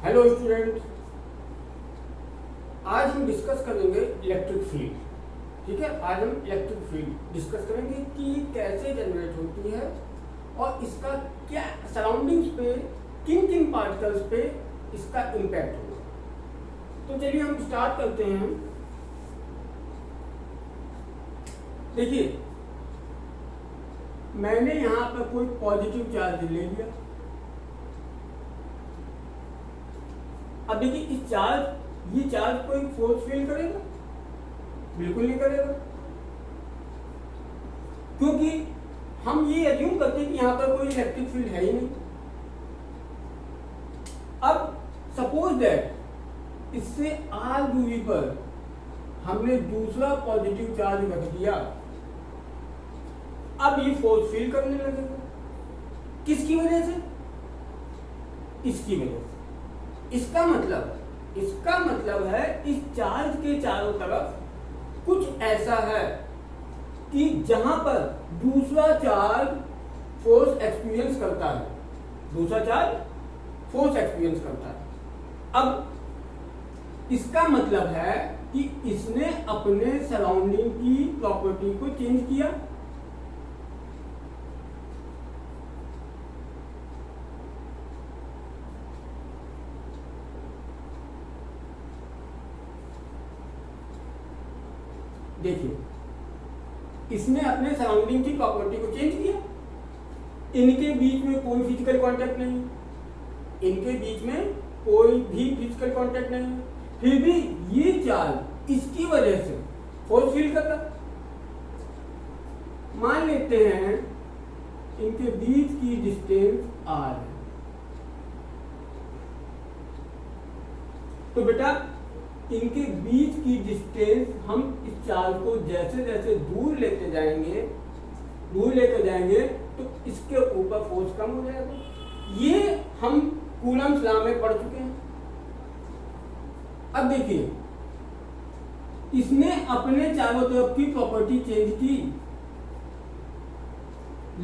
Hello student, आज हम discuss करेंगे इलेक्ट्रिक फील्ड। ठीक है, आज हम इलेक्ट्रिक फील्ड डिस्कस करेंगे कि कैसे जनरेट होती है और इसका क्या सराउंडिंग्स पे किन किन पार्टिकल्स पे इसका इम्पैक्ट होगा। तो चलिए हम स्टार्ट करते हैं। देखिए, मैंने यहाँ पर कोई पॉजिटिव चार्ज ले लिया। अब देखिए, ये चार्ज कोई फोर्स फील करेगा? बिल्कुल नहीं करेगा, क्योंकि हम ये एज्यूम करते हैं कि यहाँ पर कोई इलेक्ट्रिक फील्ड है ही नहीं। अब सपोज दैट इससे r दूरी पर हमने दूसरा पॉजिटिव चार्ज रख दिया, अब ये फोर्स फील करने लगेगा। किसकी वजह से? इसकी वजह से। इसका मतलब है इस चार्ज के चारों तरफ कुछ ऐसा है कि जहां पर दूसरा चार्ज फोर्स एक्सपीरियंस करता है, अब इसका मतलब है कि इसने अपने सराउंडिंग की प्रॉपर्टी को चेंज किया। देखिए, इसने अपने सराउंडिंग की प्रॉपर्टी को चेंज किया। इनके बीच में कोई फिजिकल कांटेक्ट नहीं, फिर भी ये चार्ज इसकी वजह से फोर्स फील कर रहा। मान लेते हैं इनके बीच की डिस्टेंस r है। तो बेटा, इनके बीच की डिस्टेंस हम इस चार्ज को जैसे जैसे दूर लेते जाएंगे तो इसके ऊपर फोर्स कम हो जाएगा। ये हम कूलम्ब्स लॉ में पढ़ चुके हैं। अब देखिए, इसने अपने चारों तरफ की प्रॉपर्टी चेंज की,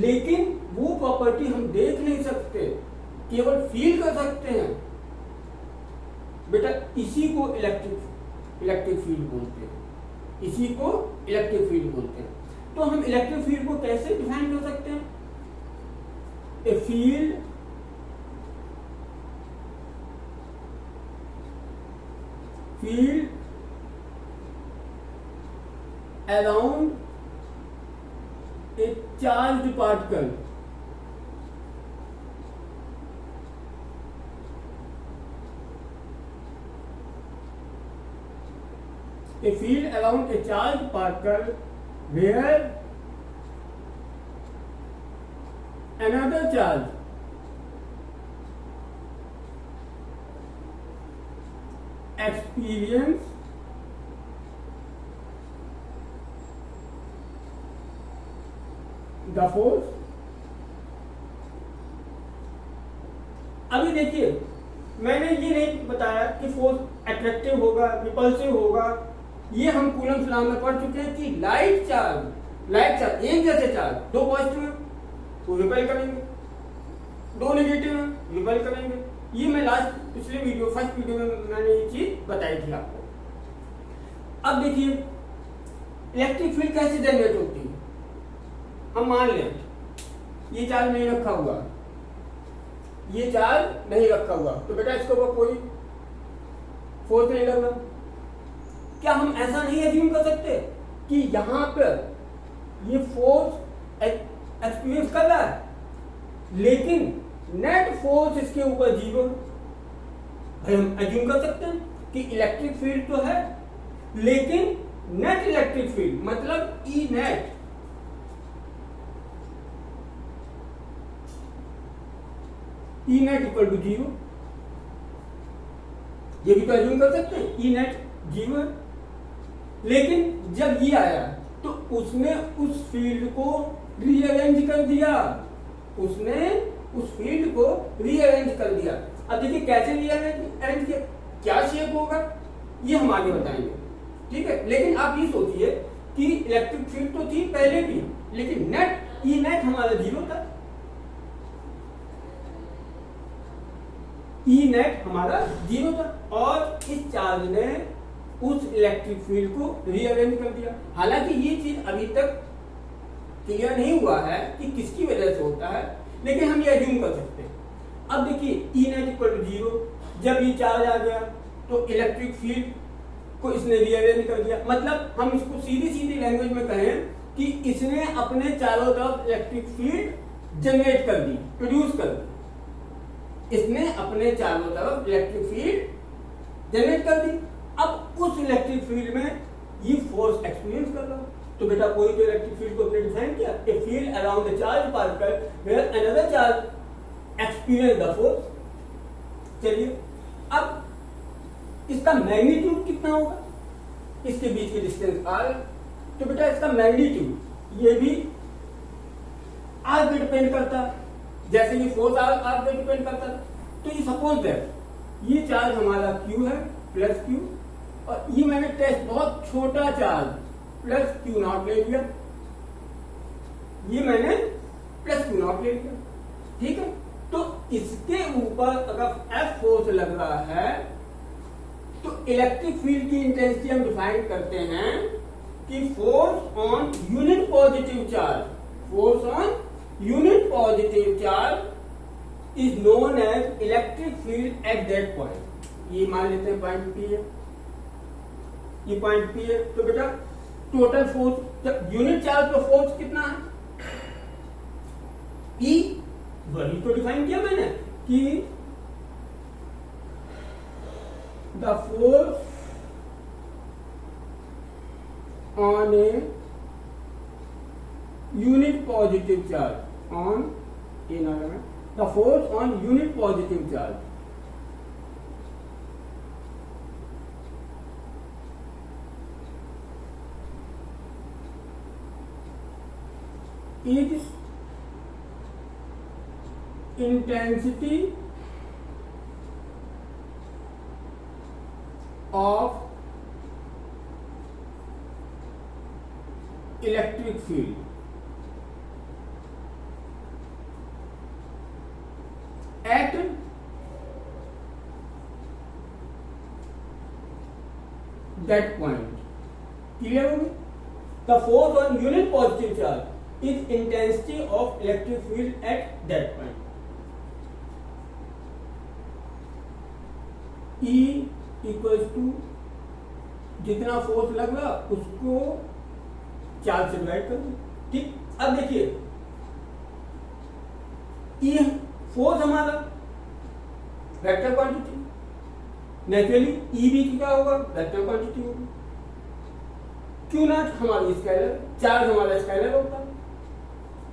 लेकिन वो प्रॉपर्टी हम देख नहीं सकते, केवल फील कर सकते हैं। बेटा, इसी को इलेक्ट्रिक फील्ड बोलते हैं। तो हम इलेक्ट्रिक फील्ड को कैसे डिफाइन कर सकते हैं? ए field around a charged particle a field around a charged particle where another charge experience the force। अभी देखिए, मैंने ये नहीं बताया कि फोर्स अट्रैक्टिव होगा, रिपल्सिव होगा। ये हम कूलम्ब्स लॉ में पढ़ चुके हैं कि लाइट चार्ज एक जैसे चार्ज, दो पॉजिटिव है तो रिपेल करेंगे, दो नेगेटिव है रिपेल करेंगे। ये मैं फर्स्ट वीडियो में मैंने ये चीज बताई थी आपको। अब देखिए, इलेक्ट्रिक फील्ड कैसे जनरेट होती है। हम मान लें ये चार्ज नहीं रखा हुआ, तो बेटा इसके ऊपर कोई फोर्स नहीं लग रहा। क्या हम ऐसा नहीं एज्यूम कर सकते कि यहां पर ये फोर्स एक्सपीरियंस कर रहा है, लेकिन नेट फोर्स इसके ऊपर जीरो? भाई, हम एज्यूम कर सकते हैं कि इलेक्ट्रिक फील्ड तो है, लेकिन नेट इलेक्ट्रिक फील्ड मतलब E net equal to zero. ये भी तो एज्यूम कर सकते हैं, ई नेट जीरो है। लेकिन जब ये आया तो उसने उस फील्ड को रीअरेंज कर दिया। अब देखिए कैसे रीअरेंज किया, क्या शेप होगा, ये हम आगे बताएंगे। ठीक है, लेकिन आप ये सोचिए कि इलेक्ट्रिक फील्ड तो थी पहले भी, लेकिन नेट ई नेट हमारा जीरो था। ई नेट हमारा 0 था और इस चार्ज ने उस इलेक्ट्रिक फील्ड को रीअरेंज कर दिया। हालांकि ये चीज अभी तक क्लियर नहीं हुआ है कि किसकी वजह से होता है, लेकिन हम ये अज्यूम कर सकते हैं। अब देखिए ई नेट इक्वल टू 0, जब ये चार्ज आ गया तो इलेक्ट्रिक फील्ड को इसने रीअरेंज कर दिया। मतलब हम इसको सीधी सीधी लैंग्वेज में कहें कि इसने अपने चारों तरफ इलेक्ट्रिक फील्ड जनरेट कर दी, प्रोड्यूस कर दी। इसने अपने चारों तरफ इलेक्ट्रिक फील्ड जनरेट कर दी। अब उस इलेक्ट्रिक फील्ड में ये फोर्स एक्सपीरियंस कर रहा है। तो बेटा कोई तो इलेक्ट्रिक फील्ड को अपने डिफाइन किया, a field around the charge particle where another charge experience the force. चलिए अब इसका मैग्नीट्यूड कितना होगा, इसके बीच की डिस्टेंस r। तो बेटा इसका मैग्नीट्यूड ये भी r पे डिपेंड करता है, जैसे कि फोर्स r पे डिपेंड करता है। तो ये सपोज दैट ये चार्ज हमारा q है प्लस q, और ये मैंने टेस्ट बहुत छोटा चार्ज प्लस क्यू नॉट ले लिया, ये मैंने प्लस क्यू नॉट ले लिया, ठीक है। तो इसके ऊपर अगर एफ फोर्स लग रहा है तो इलेक्ट्रिक फील्ड की इंटेंसिटी हम डिफाइन करते हैं कि force on unit positive charge, force on unit positive charge is known as electric field at that point. ये मान लेते हैं पॉइंट पी है, ये पॉइंट पी है। तो बेटा टोटल फोर्स, जब यूनिट चार्ज पर फोर्स कितना है E, वही तो डिफाइन किया मैंने कि the force on a unit positive charge on a ना, the force on unit positive charge is intensity of electric field at that point। Clear होगी? The force on unit positive charge is intensity of electric field at that point। E equals to जितना force लग रहा उसको 4 से divide कर दो, ठीक। अब देखिए E फोर्स हमारा वेक्टर क्वांटिटी, नेचुरली E भी क्या होगा, वेक्टर क्वांटिटी होगी। क्यू नॉट हमारी स्केलर, चार्ज हमारा स्केलर होता है,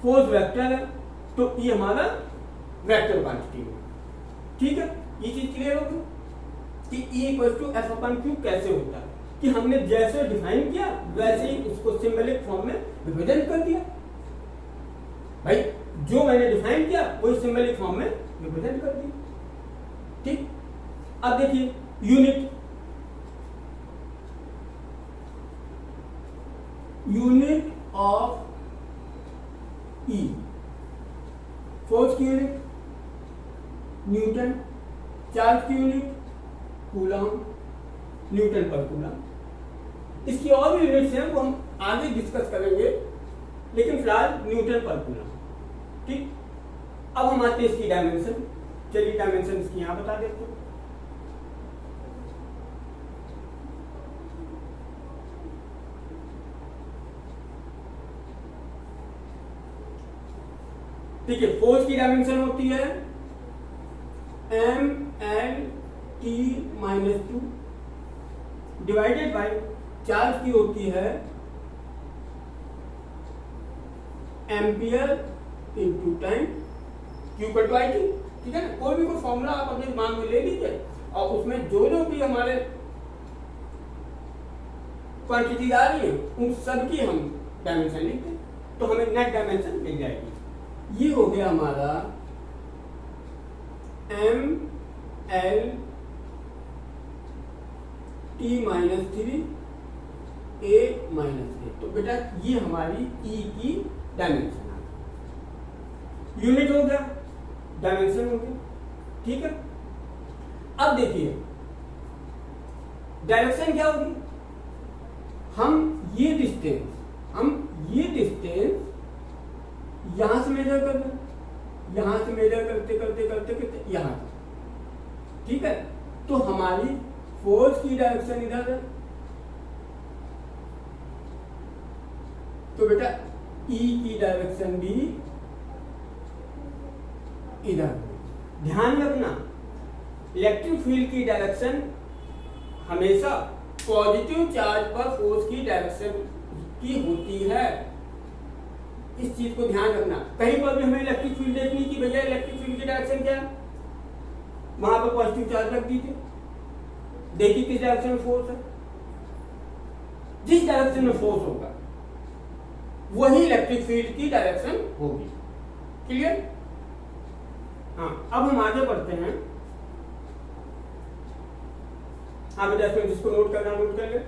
फोर्स वेक्टर है तो E हमारा वेक्टर क्वांटिटी होगी, ठीक है। ये चीज क्लियर होगी कि E equal to F upon Q कैसे होता है, कि हमने जैसे डिफाइन किया वैसे ही उसको सिंबलिक फॉर्म में रिप्रेजेंट कर दिया। भाई जो मैंने डिफाइन किया वही सिंबलिक फॉर्म में रिप्रेजेंट कर दिया, ठीक। अब देखिए यूनिट ऑफ E, फोर्स की यूनिट न्यूटन, चार्ज की यूनिट कूलम, न्यूटन पर कूलम। इसकी और भी यूनिट्स हैं वो हम आगे डिस्कस करेंगे, लेकिन फिलहाल न्यूटन पर कूलम, ठीक। अब हम आते हैं इसकी डायमेंशन। चलिए डायमेंशन इसकी यहां बता देते हैं। ठीक है, फोर्स की डायमेंशन होती है mL/T - 2 डिवाइडेड बाय चार्ज की होती है एम्पियर इंटू टाइम Q/IT, ठीक है ना। कोई भी फॉर्मूला आप अपने दिमाग में ले लीजिए और उसमें जो जो भी हमारे क्वांटिटी आ रही है उन सब की हम डायमेंशन लिखते हैं तो हमें नेट डायमेंशन मिल जाएगी। ये हो गया हमारा mL/T - 3 A - तो बेटा ये हमारी E की डायमेंशन है। यूनिट हो गया, डायमेंशन हो गया, ठीक है। अब देखिए डायरेक्शन क्या होगी, हम ये डिस्टेंस यहां से मेजर कर रहे हैं, यहां से मेजर करते करते करते करते यहां तक, ठीक है। तो हमारी फोर्स की डायरेक्शन इधर है, तो बेटा E की डायरेक्शन भी इधर। ध्यान रखना इलेक्ट्रिक फील्ड की डायरेक्शन हमेशा पॉजिटिव चार्ज पर फोर्स की डायरेक्शन की होती है, इस चीज को ध्यान रखना। कहीं पर भी हमें इलेक्ट्रिक फील्ड देखनी कि भैया इलेक्ट्रिक फील्ड की डायरेक्शन क्या है, वहां पर पॉजिटिव चार्ज रख दीजिए, देखिए किस डायरेक्शन में फोर्स है, जिस डायरेक्शन में फोर्स होगा वही इलेक्ट्रिक फील्ड की डायरेक्शन होगी। क्लियर? हाँ, अब हम आगे बढ़ते हैं। हाँ बेटा, इसमें जिसको नोट करना नोट कर ले।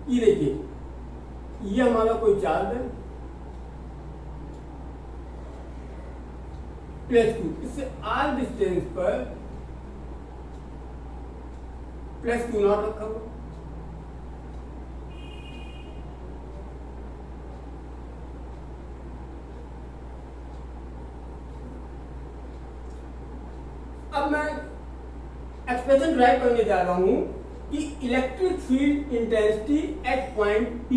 ये देखिए, ये हमारा कोई चार्ज है प्लस क्यू, इससे आर डिस्टेंस पर प्लस क्यू नॉट रखा हुआ। अब मैं एक्सप्रेशन ड्राइव करने जा रहा हूं कि electric field intensity at point P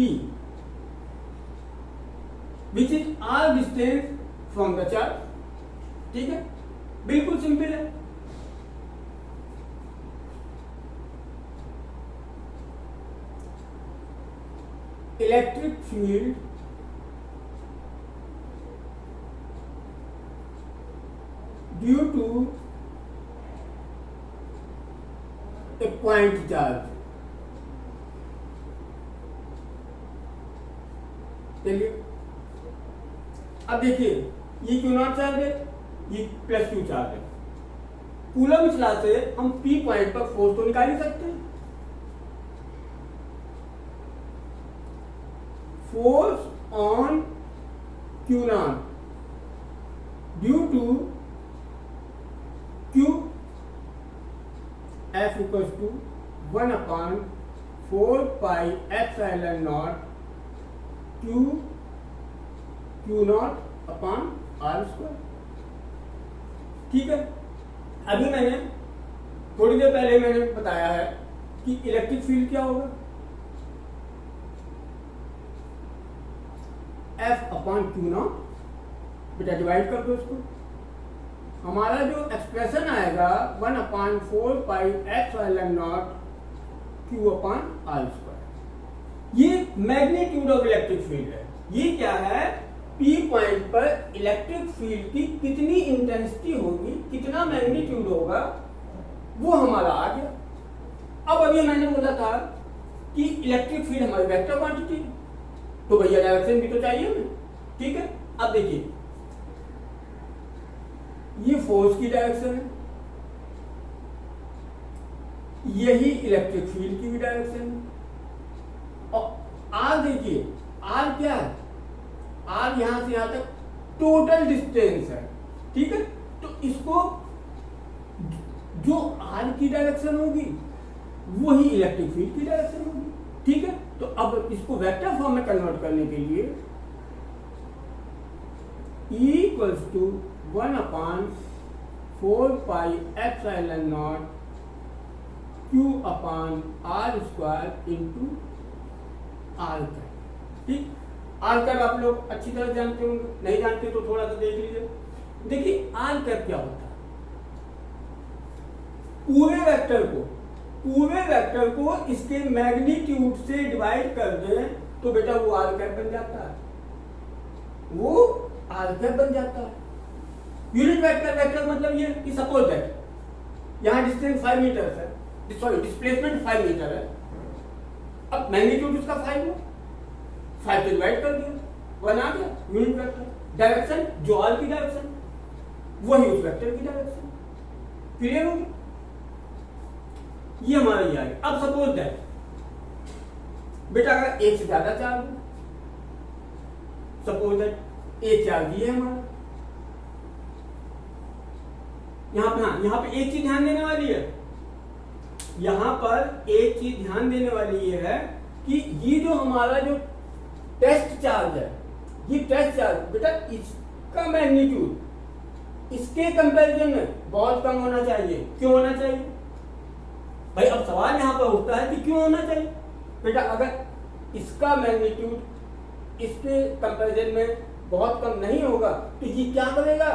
which is R distance from the charge. ठीक है, बिल्कुल सिंपल है। Electric field due to a point charge, चलिए अब देखिए ये क्यू नॉट चार्ज है, ये प्लस क्यू चार्ज है। कूलम्ब्स लॉ से हम P पॉइंट पर फोर्स तो निकाल ही सकते हैं। Force on Q nought due to Q F equals to 1/4 pi epsilon nought Q nought upon R square. ठीक है, अभी मैंने थोड़ी देर पहले मैंने बताया है कि इलेक्ट्रिक फील्ड क्या होगा, F अपॉन क्यू नॉट। बेटा डिवाइड कर दो इसको, हमारा जो एक्सप्रेशन आएगा 1/4 pi epsilon nought Q upon R square. ये मैग्नीट्यूड ऑफ इलेक्ट्रिक फील्ड है। ये क्या है, P पॉइंट पर इलेक्ट्रिक फील्ड की कितनी इंटेंसिटी होगी, कितना मैग्नीट्यूड होगा, वो हमारा आ गया। अब अभी मैंने बोला था कि इलेक्ट्रिक फील्ड हमारी वेक्टर क्वांटिटी, तो भैया डायरेक्शन भी तो चाहिए हमें। ठीक है, अब देखिए ये फोर्स की डायरेक्शन है, यही इलेक्ट्रिक फील्ड की भी डायरेक्शन है। और आर देखिए, आर क्या है, आर यहां से यहां तक टोटल डिस्टेंस है। ठीक है, तो इसको जो आर की डायरेक्शन होगी वही इलेक्ट्रिक फील्ड की डायरेक्शन होगी। ठीक है, तो अब इसको वेक्टर फॉर्म में कन्वर्ट करने के लिए E equals to 1/4 pi epsilon nought Q upon R square into R cap. ठीक, आर कैप आप लोग अच्छी तरह जानते होंगे, नहीं जानते तो थोड़ा सा देख लीजिए। देखिए आर कैप क्या होता है, पूरे वेक्टर को इसके मैग्नीट्यूड से डिवाइड कर दें तो बेटा वो आर कैप बन जाता है, वो आर कैप बन जाता है। यूनिट वेक्टर मतलब ये कि सपोज दैट यहां डिस्टेंस 5 मीटर है, सॉरी डिस्प्लेसमेंट 5 मीटर है। अब मैग्नीट्यूड उसका 5 है, 5 से डिवाइड कर दिया वन आ गया यूनिट वेक्टर। डायरेक्शन जो आर की डायरेक्शन वही उस वेक्टर की डायरेक्शन। क्लियर हो गया? ये हमारा ये आ गया। अब सपोज दैट बेटा अगर एक से ज्यादा चार्ज हो, सपोज दैट एक चार्ज ये है हमारा, यहां पे एक चीज ध्यान देने वाली है, यहां पर एक चीज ध्यान देने वाली ये है कि ये जो हमारा जो टेस्ट चार्ज है, ये टेस्ट चार्ज बेटा इसका मैग्नीट्यूड इसके कंपैरिजन में बहुत कम होना चाहिए। क्यों होना चाहिए भाई? अब सवाल यहां पर उठता है कि क्यों होना चाहिए बेटा? अगर इसका मैग्नीट्यूड इसके कंपैरिजन में बहुत कम नहीं होगा तो ये क्या करेगा?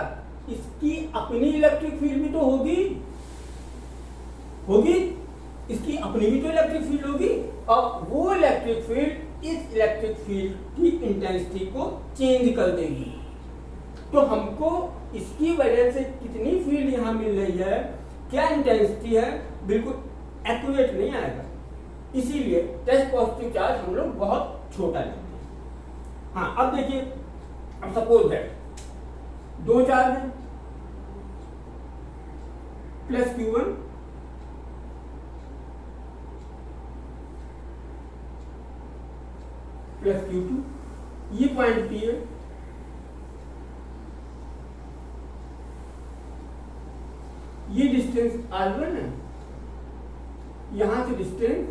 इसकी अपनी इलेक्ट्रिक फील्ड भी तो होगी, इसकी अपनी भी तो इलेक्ट्रिक फील्ड होगी, और वो इलेक्ट्रिक फील्ड इस इलेक्ट्रिक फील्ड की इंटेंसिटी को चेंज कर देगी। तो हमको इसकी वजह से कितनी फील्ड यहां मिल रही है, क्या इंटेंसिटी है, बिल्कुल एक्यूरेट नहीं आएगा। इसीलिए टेस्ट पॉजिटिव चार्ज हम लोग बहुत छोटा लेते हैं। हाँ, अब देखिए, अब सपोज दैट दो चार्ज है, प्लस Q1 प्लस Q2, ये पॉइंट P है, ये डिस्टेंस R1 है, यहां से डिस्टेंस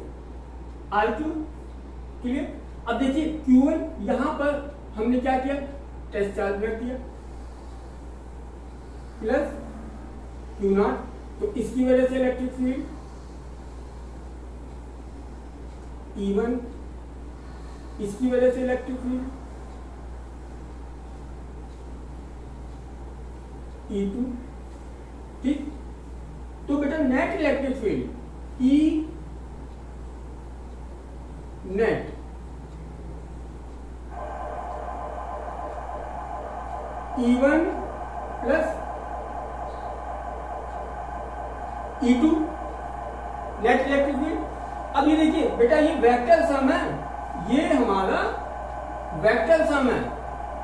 R2। क्लियर? अब देखिए Q1 यहां पर हमने क्या किया, टेस्ट चार्ज रख दिया, प्लस Q0, तो इसकी वजह से इलेक्ट्रिक फील्ड E1, इसकी वजह से इलेक्ट्रिक फील्ड E2। ठीक, तो बेटा net electric field E net E1 plus E2 net electric field. अब ये देखिए बेटा, ये वेक्टर सम है, ये हमारा वेक्टर सम है,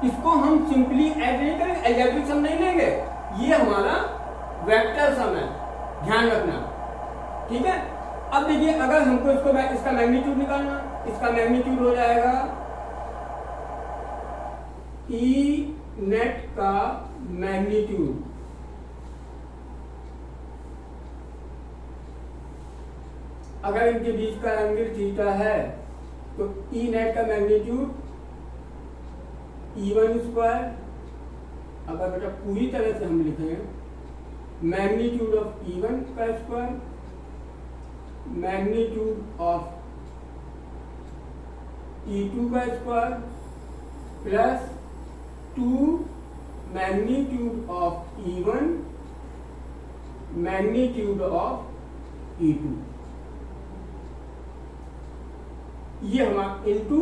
इसको हम सिंपली ऐड नहीं करेंगे, अलजेब्रिक सम नहीं लेंगे, ये हमारा वेक्टर सम है, ध्यान रखना। ठीक है? अब देखिए, अगर हमको इसका मैग्नीट्यूड निकालना, इसका मैग्नीट्यूड हो जाएगा ई नेट का मैग्नीट्यूड अगर इनके बीच का एंगल थीटा है तो ई नेट का मैग्नीट्यूड E1 स्क्वायर, अगर बेटा पूरी तरह से हम लिखें मैग्नीट्यूड ऑफ E1 का स्क्वायर, मैग्नीट्यूड ऑफ E2 का square, plus 2 magnitude of E1 magnitude of E2, ये हमारा इनटू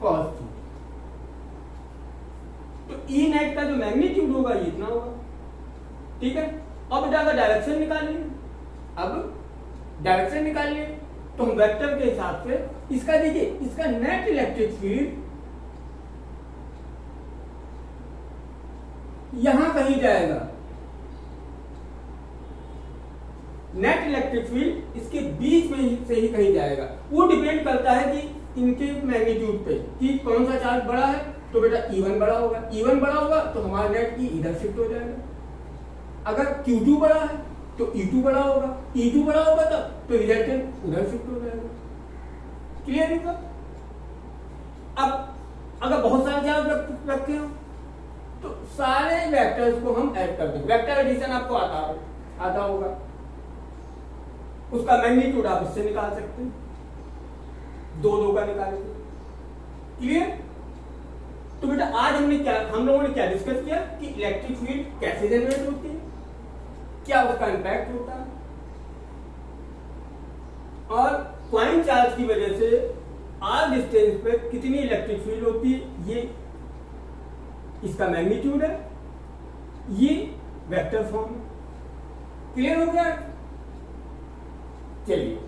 कॉस थी। तो ई नेट का जो मैग्नीट्यूड होगा ये इतना होगा। ठीक है? अब बेटा अगर डायरेक्शन निकालिए, अब डायरेक्शन निकालिए तो हम वेक्टर के हिसाब से इसका देखिए, इसका नेट इलेक्ट्रिक फील्ड यहां कहीं जाएगा, नेट इलेक्ट्रिक फील्ड इसके बीच में से ही कहीं जाएगा। वो डिपेंड करता है कि इनके मैग्नीट्यूड पे कि कौन सा चार्ज बड़ा है, तो बेटा E1 बड़ा होगा, E1 बड़ा होगा तो हमारा नेट की इधर शिफ्ट हो जाएगा। अगर Q2 बड़ा है तो E2 बड़ा होगा, E2 बड़ा होगा तब तो रिजल्टेंट उधर शिफ्ट हो जाएगा। क्लियर है? अब अगर बहुत सारे चार्ज रखे हो तो सारे वेक्टर्स को हम ऐड कर देंगे। वेक्टर एडिशन आपको आता होगा, उसका मैग्नीट्यूड आप इससे निकाल सकते हैं, 2 का निकालेंगे। क्लियर? तो बेटा आज हम लोगों ने क्या डिस्कस किया कि इलेक्ट्रिक फील्ड कैसे जनरेट होती है, क्या उसका इंपैक्ट होता है, और पॉइंट चार्ज की वजह से आर डिस्टेंस पे कितनी इलेक्ट्रिक फील्ड होती है, ये इसका मैग्नीट्यूड है, ये वेक्टर फॉर्म है। क्लियर हो गया? चलिए